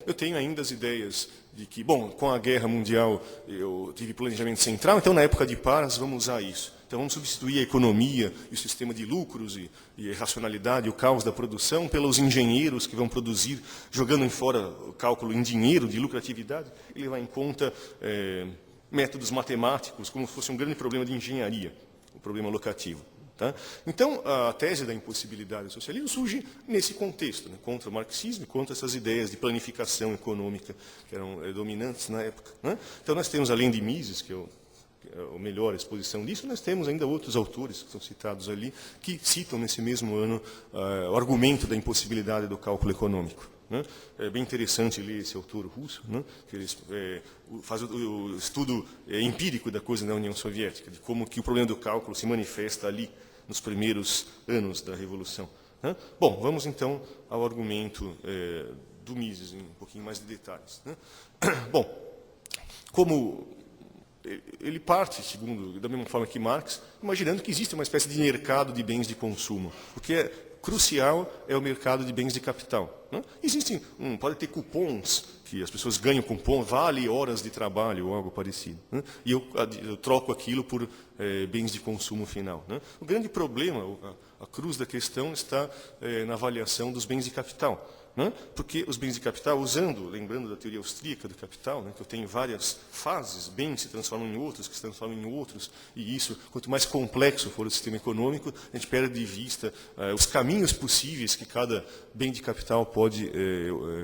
Eu tenho ainda as ideias de que, bom, com a Guerra Mundial eu tive planejamento central, então na época de paz vamos usar isso. Então vamos substituir a economia e o sistema de lucros e a racionalidade, o caos da produção, pelos engenheiros que vão produzir, jogando em fora o cálculo em dinheiro, de lucratividade, ele vai em conta métodos matemáticos, como se fosse um grande problema de engenharia, o problema locativo. Tá? Então, a tese da impossibilidade do socialismo surge nesse contexto, né, contra o marxismo e contra essas ideias de planificação econômica que eram dominantes na época. Né? Então, nós temos, além de Mises, que é a melhor exposição disso, nós temos ainda outros autores que são citados ali, que citam nesse mesmo ano o argumento da impossibilidade do cálculo econômico. Né? É bem interessante ler esse autor russo, né? Que ele faz o estudo empírico da coisa na União Soviética, de como que o problema do cálculo se manifesta ali nos primeiros anos da Revolução. Né? Bom, vamos então ao argumento do Mises, em um pouquinho mais de detalhes. Né? Bom, como ele parte, segundo, da mesma forma que Marx, imaginando que existe uma espécie de mercado de bens de consumo. O que é crucial é o mercado de bens de capital. Né? Existem, pode ter cupons, que as pessoas ganham cupom, vale horas de trabalho ou algo parecido. Né? E eu troco aquilo por bens de consumo final. Né? O grande problema, a cruz da questão, está na avaliação dos bens de capital. Né? Porque os bens de capital, lembrando da teoria austríaca do capital, né, que eu tenho várias fases, bens se transformam em outros, que se transformam em outros, e isso, quanto mais complexo for o sistema econômico, a gente perde de vista os caminhos possíveis que cada bem de capital pode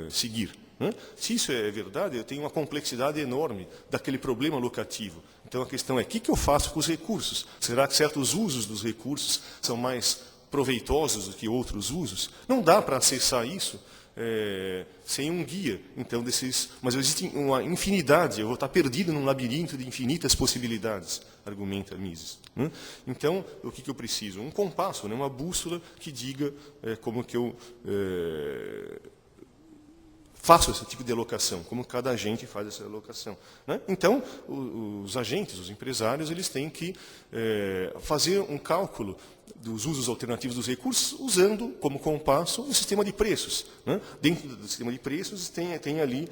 seguir. Né? Se isso é verdade, eu tenho uma complexidade enorme daquele problema locativo. Então a questão é, o que eu faço com os recursos? Será que certos usos dos recursos são mais proveitosos do que outros usos? Não dá para acessar isso sem um guia, então, mas existe uma infinidade, eu vou estar perdido num labirinto de infinitas possibilidades, argumenta Mises. Né? Então, o que eu preciso? Um compasso, né? Uma bússola que diga como que eu faço esse tipo de alocação, como cada agente faz essa alocação. Né? Então, os agentes, os empresários, eles têm que fazer um cálculo dos usos alternativos dos recursos, usando como compasso o sistema de preços. Né? Dentro do sistema de preços tem ali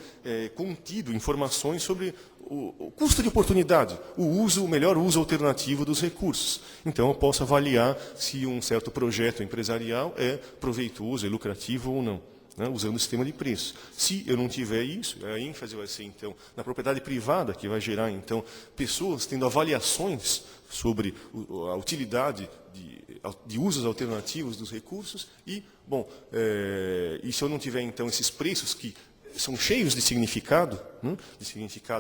contido informações sobre o custo de oportunidade, o melhor uso alternativo dos recursos. Então, eu posso avaliar se um certo projeto empresarial é proveitoso, é lucrativo ou não. Né, usando o sistema de preços. Se eu não tiver isso, a ênfase vai ser, então, na propriedade privada, que vai gerar, então, pessoas tendo avaliações sobre a utilidade de usos alternativos dos recursos e, bom, e se eu não tiver, então, esses preços que são cheios de significado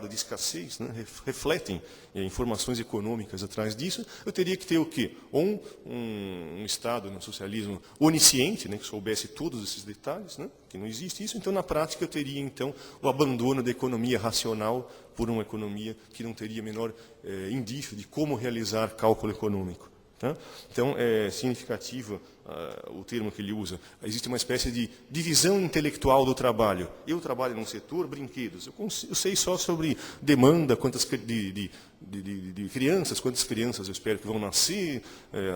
de escassez, né, refletem informações econômicas atrás disso, eu teria que ter o quê? Ou um Estado no socialismo onisciente, né, que soubesse todos esses detalhes, né, que não existe isso, então na prática eu teria então o abandono da economia racional por uma economia que não teria menor indício de como realizar cálculo econômico. Tá? Então, é significativo o termo que ele usa. Existe uma espécie de divisão intelectual do trabalho. Eu trabalho num setor, brinquedos. Eu sei só sobre demanda, quantas de crianças, quantas crianças eu espero que vão nascer,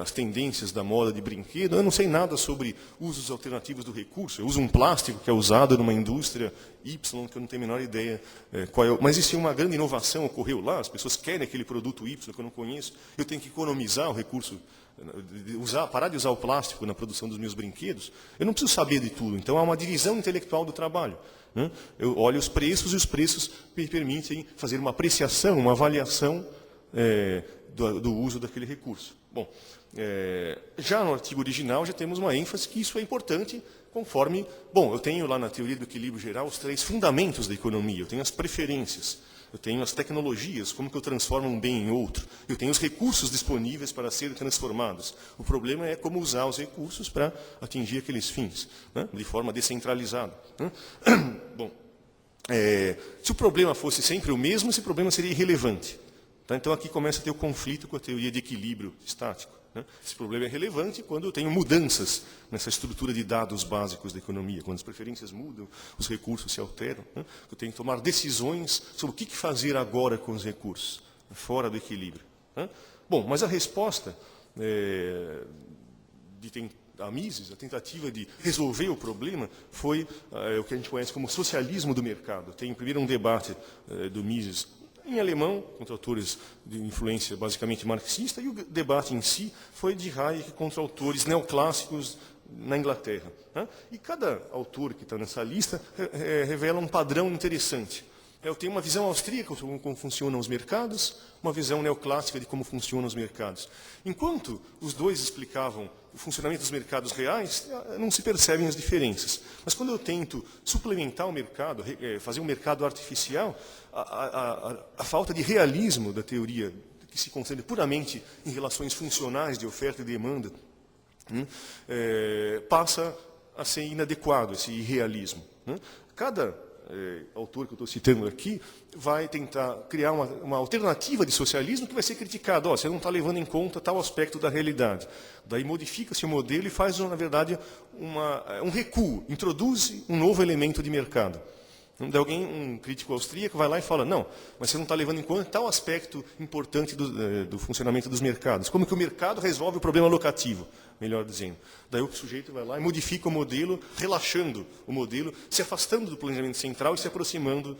as tendências da moda de brinquedo. Eu não sei nada sobre usos alternativos do recurso. Eu uso um plástico que é usado numa indústria Y, que eu não tenho a menor ideia qual é. Mas existe uma grande inovação ocorreu lá, as pessoas querem aquele produto Y que eu não conheço. Eu tenho que economizar o recurso, parar de usar o plástico na produção dos meus brinquedos. Eu não preciso saber de tudo. Então, há uma divisão intelectual do trabalho. Né? Eu olho os preços e os preços me permitem fazer uma apreciação, uma avaliação do uso daquele recurso. Bom, já no artigo original já temos uma ênfase que isso é importante conforme... Bom, eu tenho lá na teoria do equilíbrio geral os 3 fundamentos da economia. Eu tenho as preferências. Eu tenho as tecnologias, como que eu transformo um bem em outro. Eu tenho os recursos disponíveis para serem transformados. O problema é como usar os recursos para atingir aqueles fins, né, de forma descentralizada. Né? Bom, se o problema fosse sempre o mesmo, esse problema seria irrelevante. Tá? Então, aqui começa a ter o conflito com a teoria de equilíbrio estático. Né? Esse problema é relevante quando eu tenho mudanças nessa estrutura de dados básicos da economia, quando as preferências mudam, os recursos se alteram. Né? Eu tenho que tomar decisões sobre o que fazer agora com os recursos, fora do equilíbrio. Né? Bom, mas a resposta da Mises, a tentativa de resolver o problema, foi o que a gente conhece como socialismo do mercado. Tem primeiro um debate do Mises em alemão, contra autores de influência basicamente marxista, e o debate em si foi de Hayek contra autores neoclássicos na Inglaterra. E cada autor que está nessa lista revela um padrão interessante. Eu tenho uma visão austríaca de como funcionam os mercados, uma visão neoclássica de como funcionam os mercados. Enquanto os dois explicavam o funcionamento dos mercados reais, não se percebem as diferenças. Mas quando eu tento suplementar o mercado, fazer um mercado artificial, a falta de realismo da teoria, que se concentra puramente em relações funcionais de oferta e demanda, passa a ser inadequado, esse irrealismo. Cada autor que eu estou citando aqui vai tentar criar uma alternativa de socialismo que vai ser criticado. Você não está levando em conta tal aspecto da realidade. Daí modifica-se o modelo e faz, na verdade, um recuo, introduz um novo elemento de mercado. Daí um crítico austríaco vai lá e fala, não, mas você não está levando em conta tal aspecto importante do funcionamento dos mercados. Como que o mercado resolve o problema locativo, melhor dizendo. Daí o sujeito vai lá e modifica o modelo, relaxando o modelo, se afastando do planejamento central e se aproximando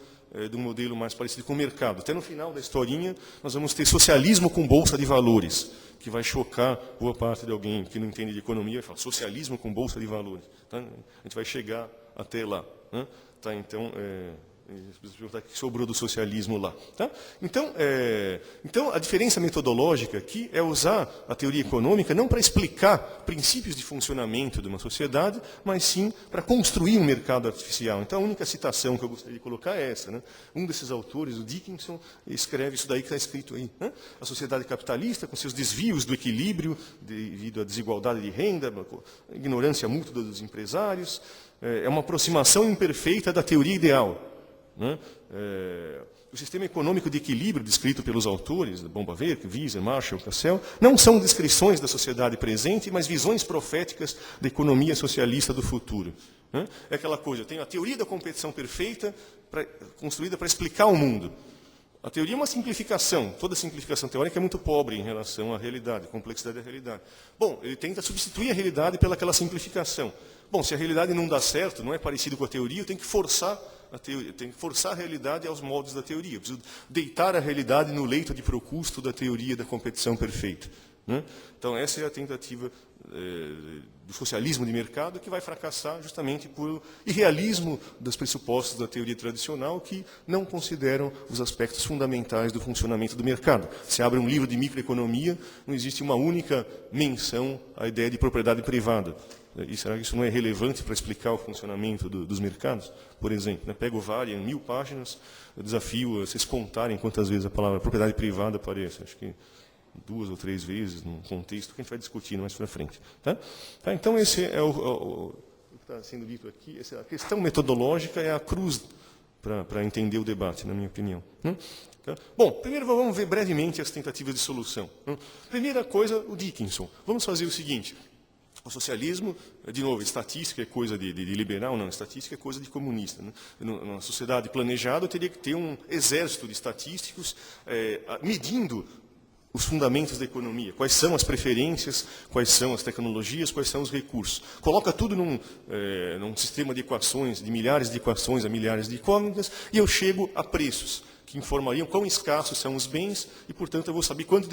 de um modelo mais parecido com o mercado. Até no final da historinha, nós vamos ter socialismo com bolsa de valores, que vai chocar boa parte de alguém que não entende de economia, vai falar socialismo com bolsa de valores. Tá? A gente vai chegar até lá. Né? Tá, então, o que sobrou do socialismo lá. Tá? Então, a diferença metodológica aqui é usar a teoria econômica não para explicar princípios de funcionamento de uma sociedade, mas sim para construir um mercado artificial. Então, a única citação que eu gostaria de colocar é essa. Né? Um desses autores, o Dickinson, escreve isso daí que está escrito aí. Né? A sociedade capitalista, com seus desvios do equilíbrio devido à desigualdade de renda, a ignorância mútua dos empresários, é uma aproximação imperfeita da teoria ideal. Né? O sistema econômico de equilíbrio descrito pelos autores, Bombaverk, Wieser, Marshall, Cassel, não são descrições da sociedade presente, mas visões proféticas da economia socialista do futuro. Né? É aquela coisa, eu tenho a teoria da competição perfeita construída para explicar o mundo. A teoria é uma simplificação, toda simplificação teórica é muito pobre em relação à realidade, à complexidade da realidade. Bom, ele tenta substituir a realidade pelaquela simplificação. Bom, se a realidade não dá certo, não é parecido com a teoria, eu tenho que forçar a realidade aos moldes da teoria. Eu preciso deitar a realidade no leito de Procusto da teoria da competição perfeita. Né? Então, essa é a tentativa do socialismo de mercado, que vai fracassar justamente por irrealismo dos pressupostos da teoria tradicional, que não consideram os aspectos fundamentais do funcionamento do mercado. Se abre um livro de microeconomia, não existe uma única menção à ideia de propriedade privada. E será que isso não é relevante para explicar o funcionamento dos mercados? Por exemplo, né? Pego Varian, 1000 páginas, eu desafio vocês contarem quantas vezes a palavra propriedade privada aparece. Acho que 2 ou 3 vezes, num contexto que a gente vai discutindo mais para frente. Tá? Então, esse é o que está sendo dito aqui. A questão metodológica é a cruz para entender o debate, na minha opinião. Tá? Bom, primeiro vamos ver brevemente as tentativas de solução. Primeira coisa, o Dickinson. Vamos fazer o seguinte. O socialismo, de novo, estatística é coisa de liberal, não, estatística é coisa de comunista. Né? Numa sociedade planejada, eu teria que ter um exército de estatísticos medindo os fundamentos da economia, quais são as preferências, quais são as tecnologias, quais são os recursos. Coloca tudo num sistema de equações, de milhares de equações a milhares de incógnitas, e eu chego a preços que informariam quão escassos são os bens e, portanto, eu vou saber quanto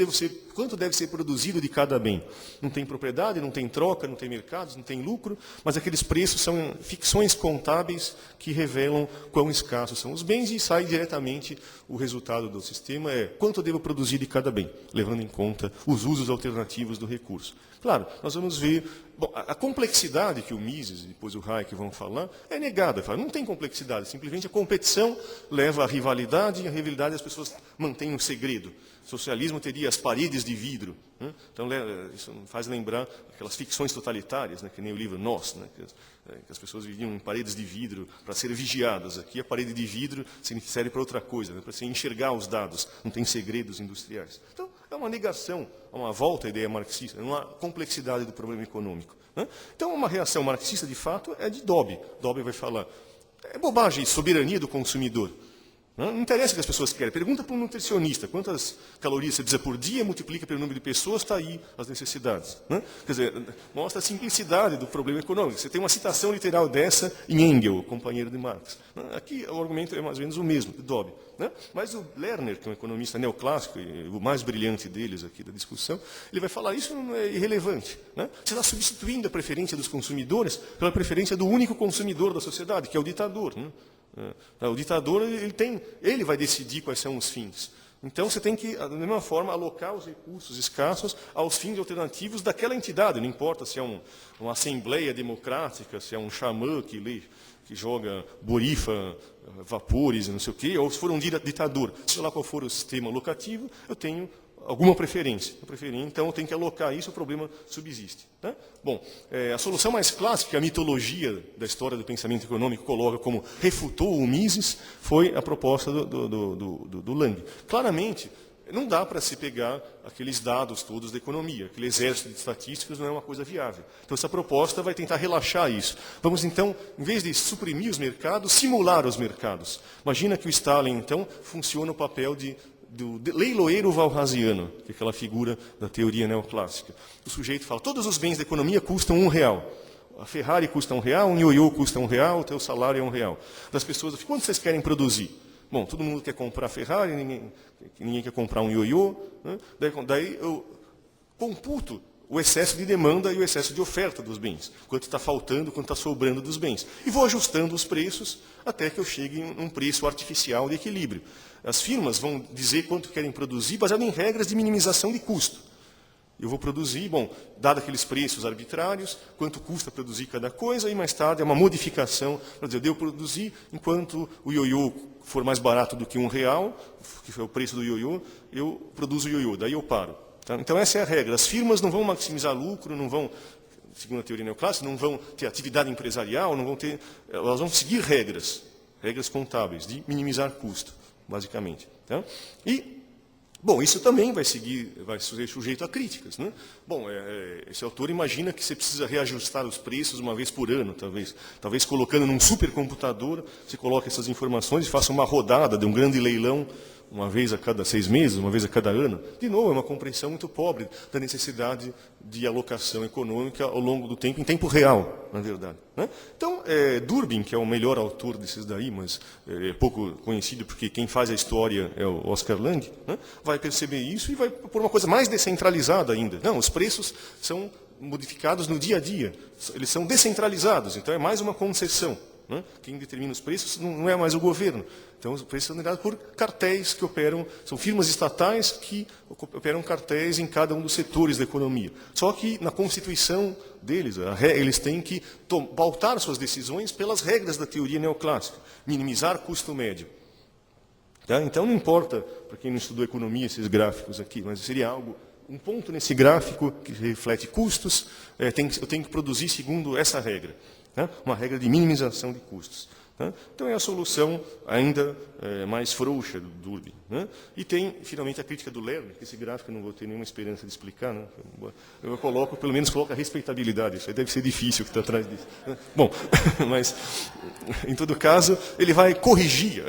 deve ser produzido de cada bem. Não tem propriedade, não tem troca, não tem mercados, não tem lucro, mas aqueles preços são ficções contábeis que revelam quão escassos são os bens e sai diretamente o resultado do sistema é quanto eu devo produzir de cada bem, levando em conta os usos alternativos do recurso. Claro, nós vamos ver... Bom, a complexidade que o Mises e depois o Hayek vão falar é negada. Não tem complexidade, simplesmente a competição leva à rivalidade e a rivalidade as pessoas mantêm um segredo. O socialismo teria as paredes de vidro. Né? Então, isso faz lembrar aquelas ficções totalitárias, né? Que nem o livro Nós, né? Que as pessoas viviam em paredes de vidro para serem vigiadas. Aqui a parede de vidro serve para outra coisa, né? Para se enxergar os dados, não tem segredos industriais. Então, é uma negação, uma volta à ideia marxista, uma complexidade do problema econômico. Né? Então, uma reação marxista, de fato, é de Dobbie. Dobbie vai falar, é bobagem, soberania do consumidor. Não interessa o que as pessoas querem. Pergunta para um nutricionista quantas calorias você precisa por dia, multiplica pelo número de pessoas, está aí as necessidades. Quer dizer, mostra a simplicidade do problema econômico. Você tem uma citação literal dessa em Engels, companheiro de Marx. Aqui o argumento é mais ou menos o mesmo, de Dobbs. Mas o Lerner, que é um economista neoclássico, e o mais brilhante deles aqui da discussão, ele vai falar isso não é irrelevante. Você está substituindo a preferência dos consumidores pela preferência do único consumidor da sociedade, que é o ditador. O ditador ele vai decidir quais são os fins. Então você tem que, da mesma forma, alocar os recursos escassos aos fins alternativos daquela entidade. Não importa se é uma assembleia democrática, se é um xamã que joga borifa, vapores, não sei o quê, ou se for um ditador. Seja lá qual for o sistema locativo, eu tenho alguma preferência. Então eu tenho que alocar isso, o problema subsiste. Bom, a solução mais clássica, que a mitologia da história do pensamento econômico coloca como refutou o Mises, foi a proposta do Lang. Claramente, não dá para se pegar aqueles dados todos da economia. Aquele exército de estatísticos não é uma coisa viável. Então, essa proposta vai tentar relaxar isso. Vamos, então, em vez de suprimir os mercados, simular os mercados. Imagina que o Stalin, então, funciona o papel do leiloeiro valrasiano, que é aquela figura da teoria neoclássica. O sujeito fala, todos os bens da economia custam R$1. A Ferrari custa R$1, um ioiô custa R$1, o teu salário é R$1. Das pessoas, quanto vocês querem produzir? Bom, todo mundo quer comprar Ferrari, ninguém quer comprar um ioiô. Daí eu computo o excesso de demanda e o excesso de oferta dos bens. Quanto está faltando, quanto está sobrando dos bens. E vou ajustando os preços até que eu chegue em um preço artificial de equilíbrio. As firmas vão dizer quanto querem produzir baseado em regras de minimização de custo. Eu vou produzir, dado aqueles preços arbitrários, quanto custa produzir cada coisa, e mais tarde é uma modificação, para dizer, eu devo produzir enquanto o ioiô for mais barato do que R$1, que foi o preço do ioiô, eu produzo o ioiô, daí eu paro. Então essa é a regra. As firmas não vão maximizar lucro, não vão, segundo a teoria neoclássica, não vão ter atividade empresarial, elas vão seguir regras contábeis, de minimizar custo, basicamente. Isso também vai ser sujeito a críticas. Esse autor imagina que você precisa reajustar os preços uma vez por ano, talvez colocando num supercomputador, você coloca essas informações e faça uma rodada de um grande leilão, uma vez a cada 6 meses, uma vez a cada ano. De novo, é uma compreensão muito pobre da necessidade de alocação econômica ao longo do tempo, em tempo real, na verdade. Então, Durbin, que é o melhor autor desses daí, mas é pouco conhecido porque quem faz a história é o Oscar Lang, vai perceber isso e vai pôr uma coisa mais descentralizada ainda. Não, os preços são modificados no dia a dia, eles são descentralizados, então é mais uma concessão. Quem determina os preços não é mais o governo. Então, os preços são determinados por cartéis que operam, são firmas estatais que operam cartéis em cada um dos setores da economia. Só que, na constituição deles, eles têm que pautar suas decisões pelas regras da teoria neoclássica, minimizar custo médio. Então, não importa, para quem não estudou economia, esses gráficos aqui, mas seria um ponto nesse gráfico que reflete custos, eu tenho que produzir segundo essa regra. Uma regra de minimização de custos. Então, é a solução ainda mais frouxa do Durbin. E tem, finalmente, a crítica do Lerner, que esse gráfico eu não vou ter nenhuma esperança de explicar. Eu pelo menos coloco a respeitabilidade. Isso aí deve ser difícil o que está atrás disso. Bom, mas, em todo caso, ele vai corrigir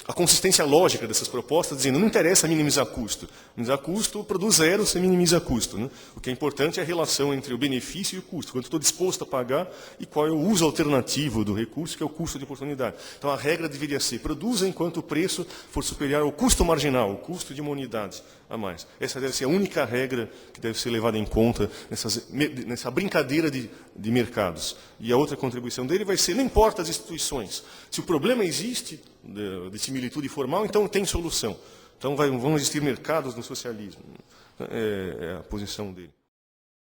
a consistência lógica dessas propostas, dizendo não interessa minimizar custo. Minimizar custo produz zero, você minimiza custo. O que é importante é a relação entre o benefício e o custo. Quanto estou disposto a pagar e qual é o uso alternativo do recurso, que é o custo de oportunidade. Então, a regra deveria ser, produza enquanto o preço for superior ao custo marginal, o custo de uma unidade a mais. Essa deve ser a única regra que deve ser levada em conta nessa brincadeira de mercados. E a outra contribuição dele vai ser, não importa as instituições. Se o problema existe, de similitude formal, então tem solução. Então vão existir mercados no socialismo. É a posição dele.